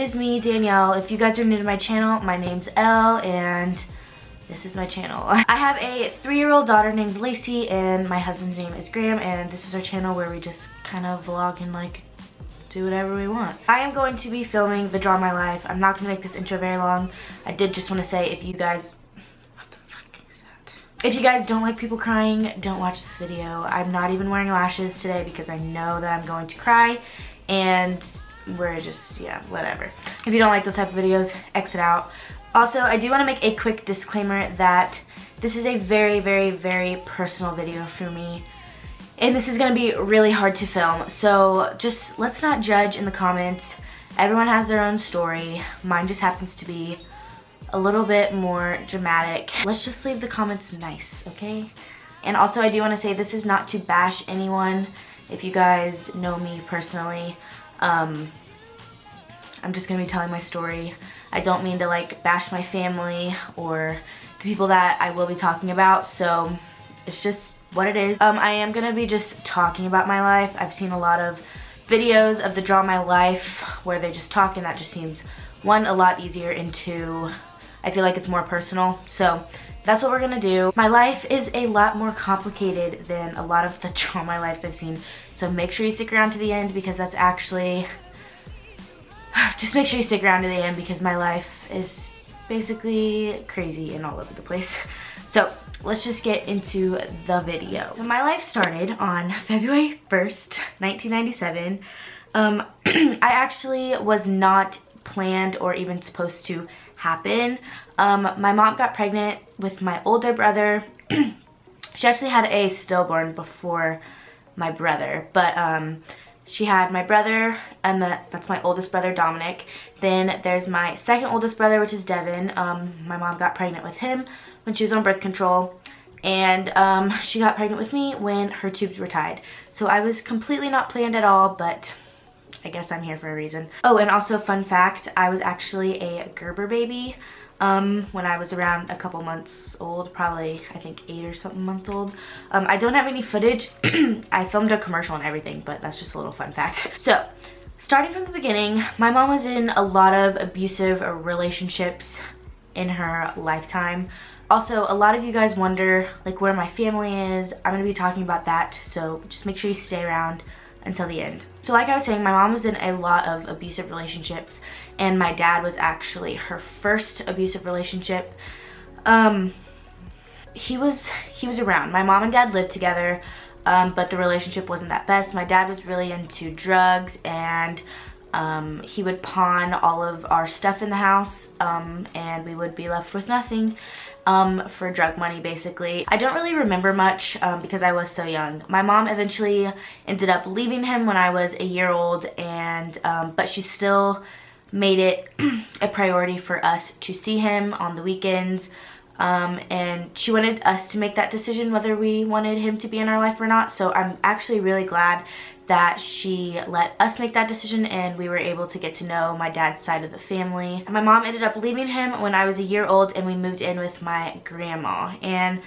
is me, Danielle. If you guys are new to my channel, my name's Elle and this is my channel. I have a 3-year-old daughter named Lacey and my husband's name is Graham, and this is our channel where we just kind of vlog and like do whatever we want. I am going to be filming the Draw My Life. I'm not going to make this intro very long. I did just want to say, if you guys, what the fuck is that? If you guys don't like people crying, don't watch this video. I'm not even wearing lashes today because I know that I'm going to cry, and we're just, yeah, whatever. If you don't like those type of videos, exit out. Also, I do want to make a quick disclaimer that this is a very, very, very personal video for me. And this is going to be really hard to film, so just let's not judge in the comments. Everyone has their own story. Mine just happens to be a little bit more dramatic. Let's just leave the comments nice, okay? And also, I do want to say this is not to bash anyone. If you guys know me personally, I'm just going to be telling my story. I don't mean to like bash my family or the people that I will be talking about, so it's just what it is. I am gonna be just talking about my life. I've seen a lot of videos of the Draw My Life where they just talk, and that just seems, one, a lot easier, and two, I feel like it's more personal. So that's what we're gonna do. My life is a lot more complicated than a lot of the Draw My Lives I've seen. So make sure you stick around to the end, because that's actually, just make sure you stick around to the end because my life is basically crazy and all over the place. So let's just get into the video. So my life started on February 1st, 1997. I actually was not planned or even supposed to happen. My mom got pregnant with my older brother. She actually had a stillborn before my brother, but she had my brother, and that's my oldest brother, Dominic. Then there's my second oldest brother, which is Devin. My mom got pregnant with him when she was on birth control, and she got pregnant with me when her tubes were tied. So I was completely not planned at all, but I guess I'm here for a reason. Oh, and also fun fact, I was actually a Gerber baby when I was around a couple months old, probably I think 8 or something months old. I don't have any footage. I filmed a commercial and everything, but that's just a little fun fact. So starting from the beginning, my mom was in a lot of abusive relationships in her lifetime. Also, a lot of you guys wonder like where my family is. I'm going to be talking about that, so just make sure you stay around until the end. So like I was saying, my mom was in a lot of abusive relationships, and my dad was actually her first abusive relationship. He was around. My mom and dad lived together, but the relationship wasn't that best. My dad was really into drugs, and he would pawn all of our stuff in the house, and we would be left with nothing for drug money, basically. I don't really remember much because I was so young. My mom eventually ended up leaving him when I was a year old, and but she still made it a priority for us to see him on the weekends, and she wanted us to make that decision whether we wanted him to be in our life or not. So I'm actually really glad that she let us make that decision, and we were able to get to know my dad's side of the family. My mom ended up leaving him when I was a year old, and we moved in with my grandma, and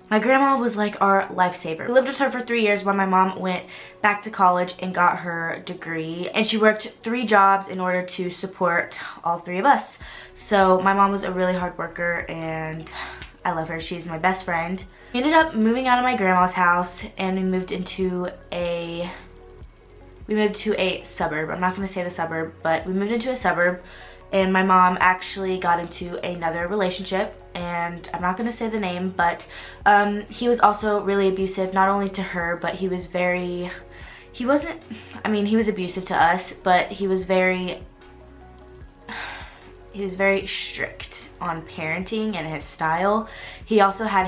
my grandma was like our lifesaver. We lived with her for 3 years while my mom went back to college and got her degree, and she worked 3 jobs in order to support all 3 of us. So my mom was a really hard worker, and I love her. She's my best friend. We ended up moving out of my grandma's house, and we moved into a suburb. I'm not going to say the suburb, but we moved into a suburb, and my mom actually got into another relationship, and I'm not going to say the name, but he was also really abusive, not only to her, but he was abusive to us, but he was very strict on parenting and his style. He also had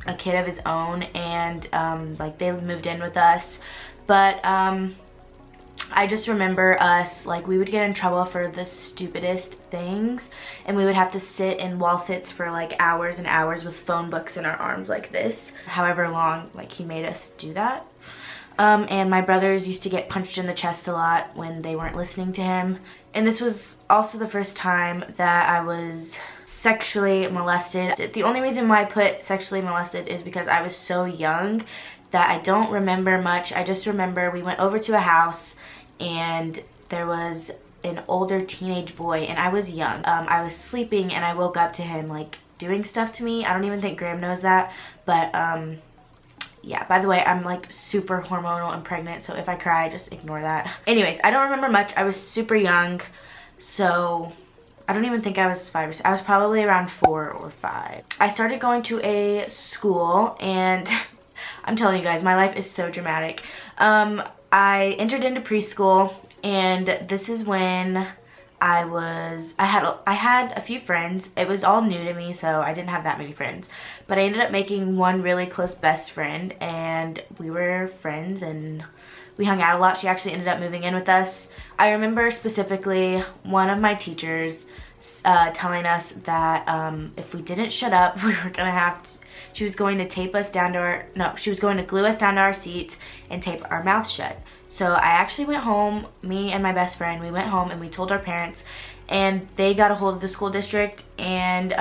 a kid of his own, and like they moved in with us. But I just remember us, like, we would get in trouble for the stupidest things, and we would have to sit in wall sits for like hours and hours with phone books in our arms like this, however long like he made us do that. And my brothers used to get punched in the chest a lot when they weren't listening to him. And this was also the first time that I was sexually molested. The only reason why I put sexually molested is because I was so young that I don't remember much. I just remember we went over to a house, and there was an older teenage boy, and I was young. I was sleeping and I woke up to him like doing stuff to me. I don't even think Graham knows that, but yeah, by the way, I'm like super hormonal and pregnant, so if I cry, just ignore that. Anyways, I don't remember much. I was super young, so I don't even think I was 5 or 6. I was probably around 4 or 5. I started going to a school, and I'm telling you guys, my life is so dramatic. I entered into preschool, and this is when I had a few friends. It was all new to me, so I didn't have that many friends. But I ended up making one really close best friend, and we were friends and we hung out a lot. She actually ended up moving in with us. I remember specifically one of my teachers telling us that if we didn't shut up, we were gonna have to, she was going to tape us down to our, no, she was going to glue us down to our seats and tape our mouths shut. So I actually went home, me and my best friend, we went home and we told our parents, and they got a hold of the school district, and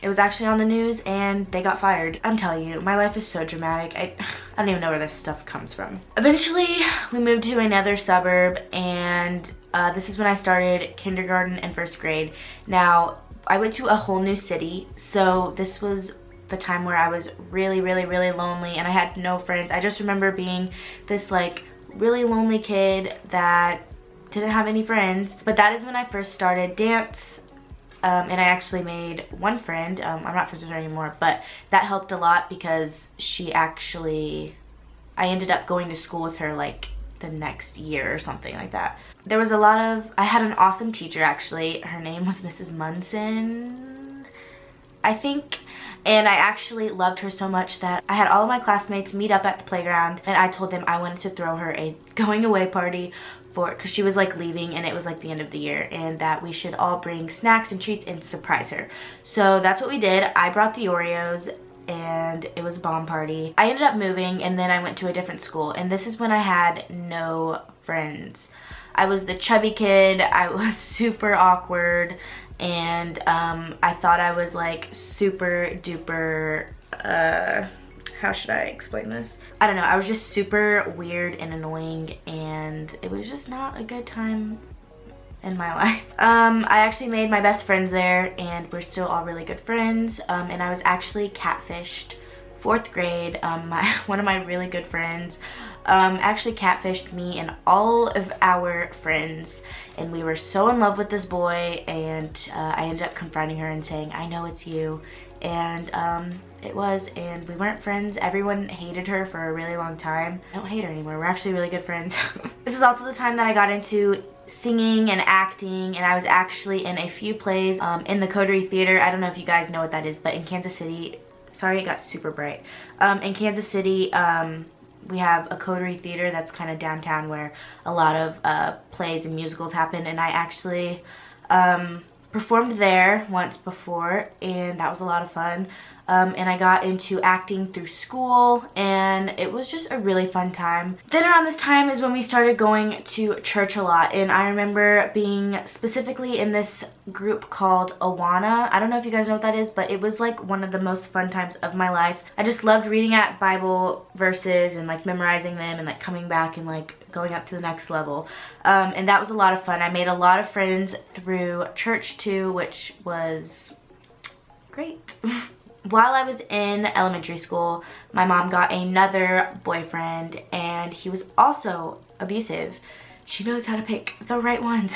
it was actually on the news and they got fired. I'm telling you, my life is so dramatic. I don't even know where this stuff comes from. Eventually, we moved to another suburb, and this is when I started kindergarten and first grade. Now, I went to a whole new city, so this was the time where I was really, really, really lonely and I had no friends. I just remember being this like really lonely kid that didn't have any friends. But that is when I first started dance, and I actually made one friend. I'm not friends with her anymore, but that helped a lot because I ended up going to school with her like the next year or something like that. There was I had an awesome teacher actually. Her name was Mrs. Munson, I think. And I actually loved her so much that I had all of my classmates meet up at the playground, and I told them I wanted to throw her a going away party because she was like leaving and it was like the end of the year, and that we should all bring snacks and treats and surprise her. So that's what we did. I brought the Oreos and it was a bomb party. I ended up moving and then I went to a different school, and this is when I had no friends. I was the chubby kid. I was super awkward, and I thought I was like super duper, how should I explain this? I don't know, I was just super weird and annoying, and it was just not a good time in my life. I actually made my best friends there, and we're still all really good friends, and I was actually catfished 4th grade. One of my really good friends actually catfished me and all of our friends, and we were so in love with this boy, and I ended up confronting her and saying, I know it's you, and it was, and we weren't friends. Everyone hated her for a really long time. I don't hate her anymore. We're actually really good friends. This is also the time that I got into singing and acting, and I was actually in a few plays in the Coterie Theater. I don't know if you guys know what that is, but in Kansas City, sorry it got super bright. In Kansas City, we have a Coterie Theater that's kind of downtown where a lot of plays and musicals happen, and I actually performed there once before, and that was a lot of fun. And I got into acting through school, and it was just a really fun time. Then around this time is when we started going to church a lot, and I remember being specifically in this group called Awana. I don't know if you guys know what that is, but it was like one of the most fun times of my life. I just loved reading at Bible verses and like memorizing them and like coming back and like going up to the next level. And that was a lot of fun. I made a lot of friends through church too, which was great. While I was in elementary school, my mom got another boyfriend, and he was also abusive. She knows how to pick the right ones.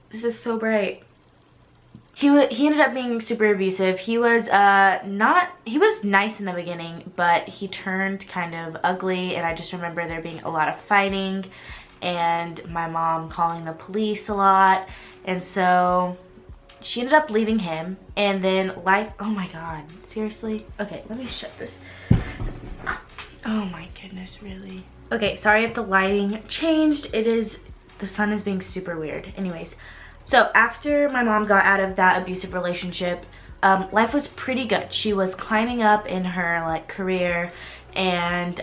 This is so bright. He ended up being super abusive. He was he was nice in the beginning, but he turned kind of ugly, and I just remember there being a lot of fighting and my mom calling the police a lot, and so she ended up leaving him, and then life, oh my god, seriously? Okay, let me shut this. Oh my goodness, really? Okay, sorry if the lighting changed. The sun is being super weird. Anyways, so after my mom got out of that abusive relationship, life was pretty good. She was climbing up in her like career, and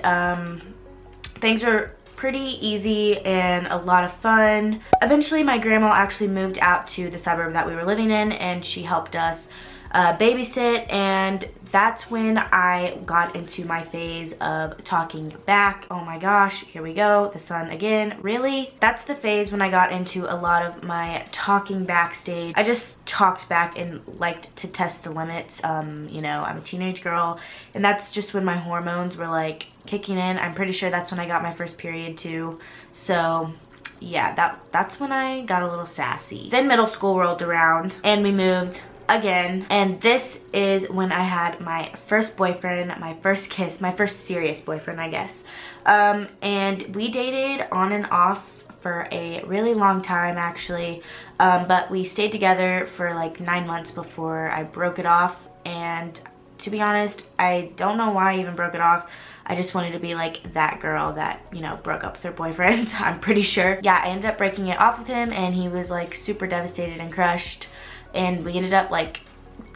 things were pretty easy and a lot of fun. Eventually my grandma actually moved out to the suburb that we were living in, and she helped us babysit, and that's when I got into my phase of talking back. Oh my gosh, here we go, the sun again, really? That's the phase when I got into a lot of my talking back stage. I just talked back and liked to test the limits. You know, I'm a teenage girl, and that's just when my hormones were like kicking in. I'm pretty sure that's when I got my first period too. So yeah, that's when I got a little sassy. Then middle school rolled around and we moved again, and this is when I had my first boyfriend, my first kiss, my first serious boyfriend, I guess. And we dated on and off for a really long time actually, but we stayed together for like 9 months before I broke it off. And to be honest, I don't know why I even broke it off. I just wanted to be like that girl that, you know, broke up with her boyfriend. I'm pretty sure. Yeah, I ended up breaking it off with him, and he was like super devastated and crushed, and we ended up like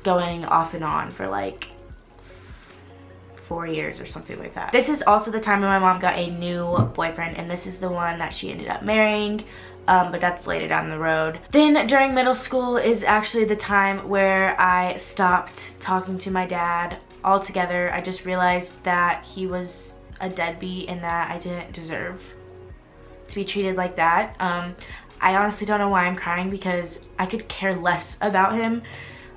going off and on for like 4 years or something like that. This is also the time when my mom got a new boyfriend, and this is the one that she ended up marrying, but that's later down the road. Then during middle school is actually the time where I stopped talking to my dad altogether. I just realized that he was a deadbeat and that I didn't deserve to be treated like that. I honestly don't know why I'm crying, because I could care less about him.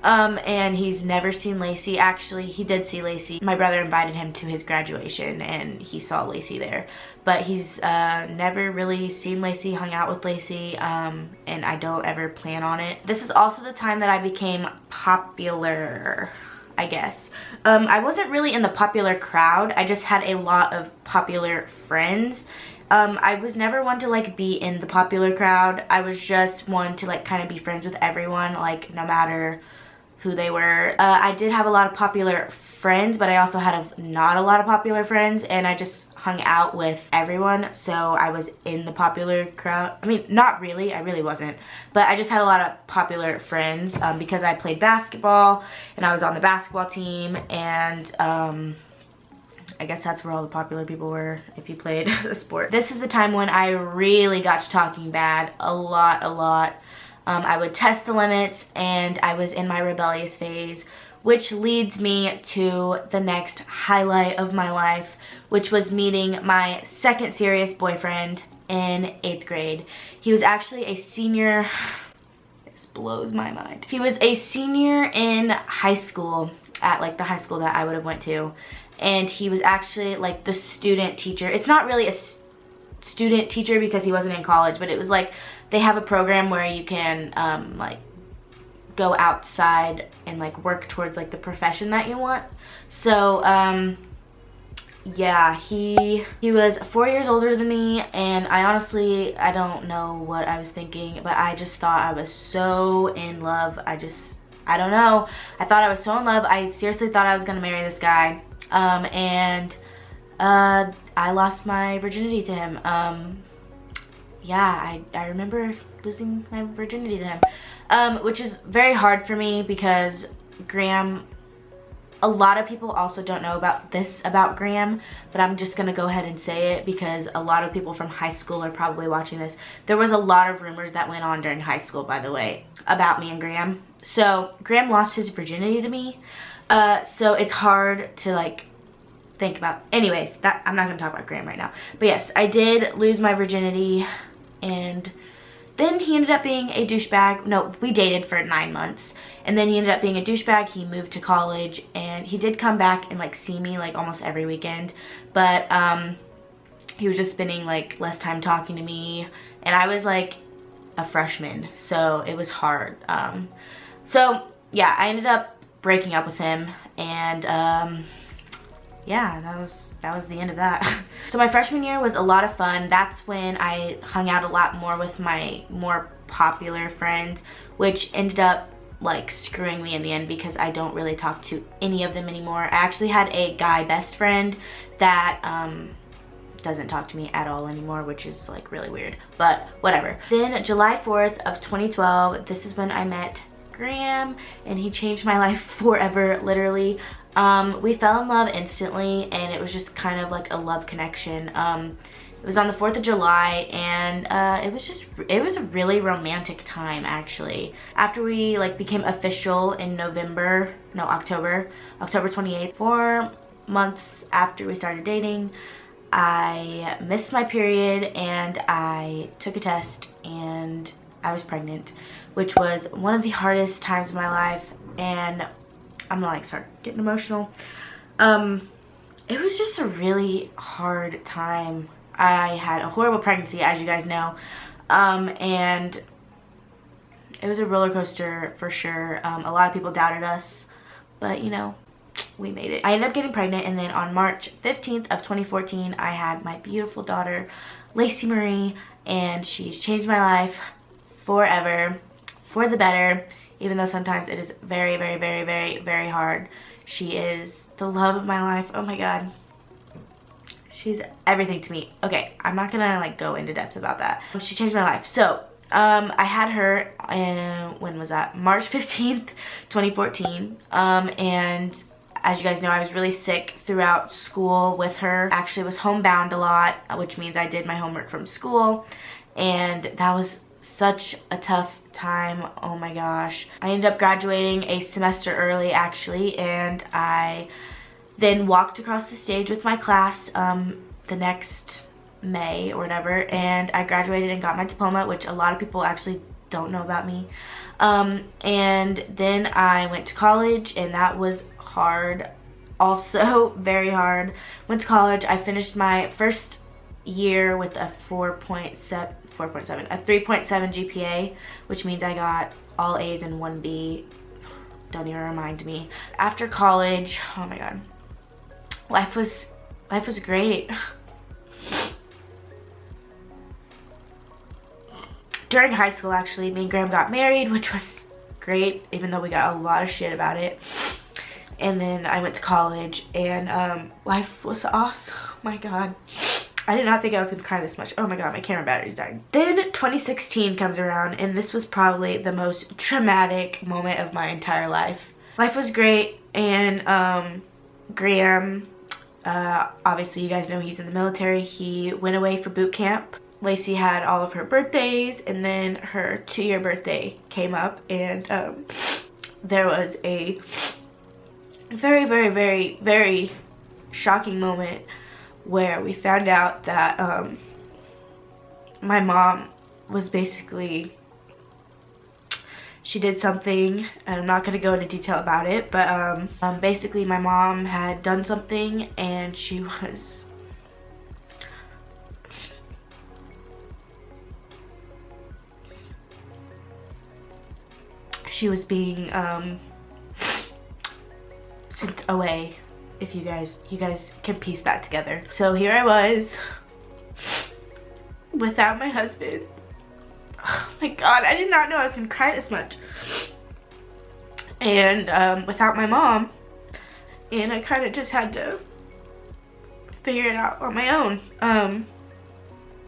And he's never seen Lacey. Actually, he did see Lacey. My brother invited him to his graduation and he saw Lacey there. But he's never really seen Lacey, hung out with Lacey, and I don't ever plan on it. This is also the time that I became popular, I guess. I wasn't really in the popular crowd. I just had a lot of popular friends. I was never one to like be in the popular crowd. I was just one to like kind of be friends with everyone, like no matter who they were. I did have a lot of popular friends, but I also had not a lot of popular friends, and I just hung out with everyone, so I was in the popular crowd. I mean, not really, I really wasn't, but I just had a lot of popular friends because I played basketball and I was on the basketball team, and I guess that's where all the popular people were if you played a sport. This is the time when I really got to talking bad a lot. I would test the limits, and I was in my rebellious phase, which leads me to the next highlight of my life, which was meeting my second serious boyfriend in 8th grade. He was actually a senior. This blows my mind. He was a senior in high school, at like the high school that I would have went to, and he was actually like the student teacher. It's not really a student teacher because he wasn't in college, but it was like they have a program where you can like go outside and like work towards like the profession that you want. So yeah, he was 4 years older than me, and I don't know what I was thinking, but I just thought I was so in love. I don't know, I thought I was so in love. I seriously thought I was gonna marry this guy, and I lost my virginity to him. Yeah, I remember losing my virginity to him, which is very hard for me because Graham, a lot of people also don't know about Graham, but I'm just gonna go ahead and say it because a lot of people from high school are probably watching this. There was a lot of rumors that went on during high school, by the way, about me and Graham. So Graham lost his virginity to me, so it's hard to like think about. Anyways, that I'm not gonna talk about Graham right now. But yes, I did lose my virginity, and then he ended up being a douchebag. No, we dated for 9 months, and then he ended up being a douchebag. He moved to college, and he did come back and like see me like almost every weekend, but he was just spending like less time talking to me, and I was like a freshman, so it was hard. So yeah, I ended up breaking up with him, and yeah, that was the end of that. So my freshman year was a lot of fun. That's when I hung out a lot more with my more popular friends, which ended up like screwing me in the end because I don't really talk to any of them anymore. I actually had a guy best friend that doesn't talk to me at all anymore, which is like really weird, but whatever. Then July 4th of 2012, this is when I met Graham, and he changed my life forever, literally. We fell in love instantly, and it was just kind of like a love connection. It was on the 4th of July, and it was a really romantic time, actually. After we like became official in October 28th, 4 months after we started dating, I missed my period and I took a test and I was pregnant, which was one of the hardest times of my life, and I'm gonna like start getting emotional. It was just a really hard time. I had a horrible pregnancy, as you guys know, and it was a roller coaster for sure. A lot of people doubted us, but you know, we made it. I ended up getting pregnant, and then on March 15th of 2014, I had my beautiful daughter, Lacey Marie, and she's changed my life forever, for the better, even though sometimes it is very, very, very, very, very hard. She is the love of my life. Oh my God. She's everything to me. Okay, I'm not gonna like go into depth about that. She changed my life. So, I had her in, when was that? March 15th, 2014. And as you guys know, I was really sick throughout school with her. Actually was homebound a lot, which means I did my homework from school. And that was such a tough time. Oh my gosh. I ended up graduating a semester early, actually, and I then walked across the stage with my class the next May or whatever, and I graduated and got my diploma, which a lot of people actually don't know about me. And then I went to college, and that was hard, also very hard. Went to college. I finished my first year with a 3.7 GPA, which means I got all A's and 1B. Don't even remind me. After college, oh my God, life was great. During high school, actually, me and Graham got married, which was great, even though we got a lot of shit about it. And then I went to college, and life was awesome. Oh my God. I did not think I was going to cry this much. Oh my God, my camera battery's dying. Then 2016 comes around, and this was probably the most traumatic moment of my entire life. Life was great, and Graham, obviously you guys know he's in the military. He went away for boot camp. Lacey had all of her birthdays, and then her 2-year birthday came up, and there was a very, very, very, very shocking moment where we found out that my mom was basically, she did something, and I'm not going to go into detail about it, but basically my mom had done something, and she was being sent away. If you guys can piece that together. So here I was without my husband. Oh my God, I did not know I was gonna cry this much. And without my mom, and I kind of just had to figure it out on my own.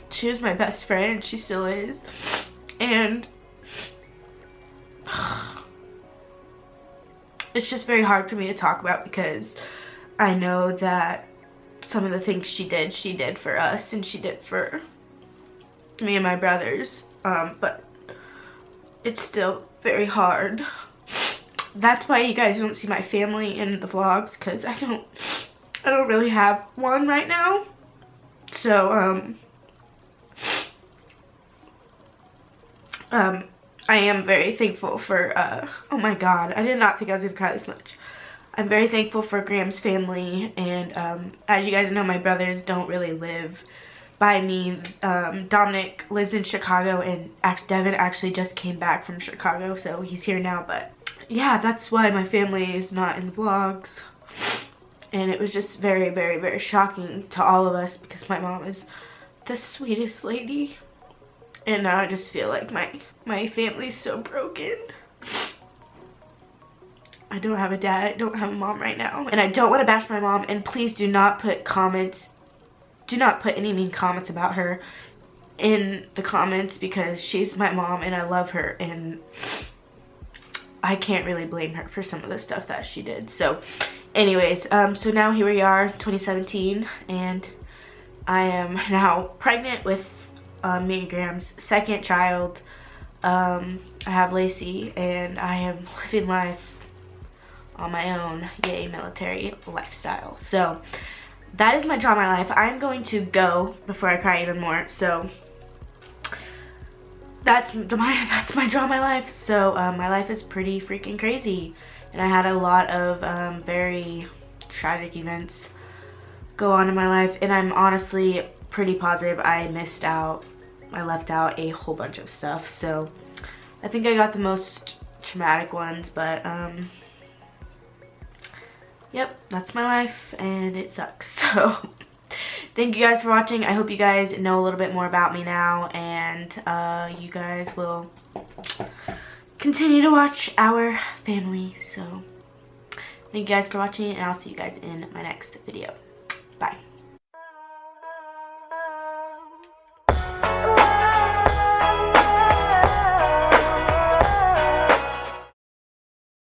She was my best friend, she still is, and it's just very hard for me to talk about, because I know that some of the things she did for us, and she did for me and my brothers, but it's still very hard. That's why you guys don't see my family in the vlogs, because I don't really have one right now. So I am very thankful for oh my God, I did not think I was gonna cry this much. I'm very thankful for Graham's family, and as you guys know, my brothers don't really live by me. Dominic lives in Chicago, and Devin actually just came back from Chicago, so he's here now. But yeah, that's why my family is not in the vlogs, and it was just very, very, very shocking to all of us, because my mom is the sweetest lady, and now I just feel like my family's so broken. I don't have a dad, I don't have a mom right now, and I don't want to bash my mom, and please do not put any mean comments about her in the comments, because she's my mom and I love her, and I can't really blame her for some of the stuff that she did. So anyways, so now here we are, 2017, and I am now pregnant with me and Graham's second child. I have Lacey, and I am living life on my own, yay military lifestyle. So that is my drama life. I'm going to go before I cry even more. So that's my drama life. So my life is pretty freaking crazy, and I had a lot of very tragic events go on in my life, and I'm honestly pretty positive I left out a whole bunch of stuff. So I think I got the most traumatic ones, but yep, that's my life and it sucks. So thank you guys for watching. I hope you guys know a little bit more about me now, and you guys will continue to watch our family. So thank you guys for watching, and I'll see you guys in my next video. Bye.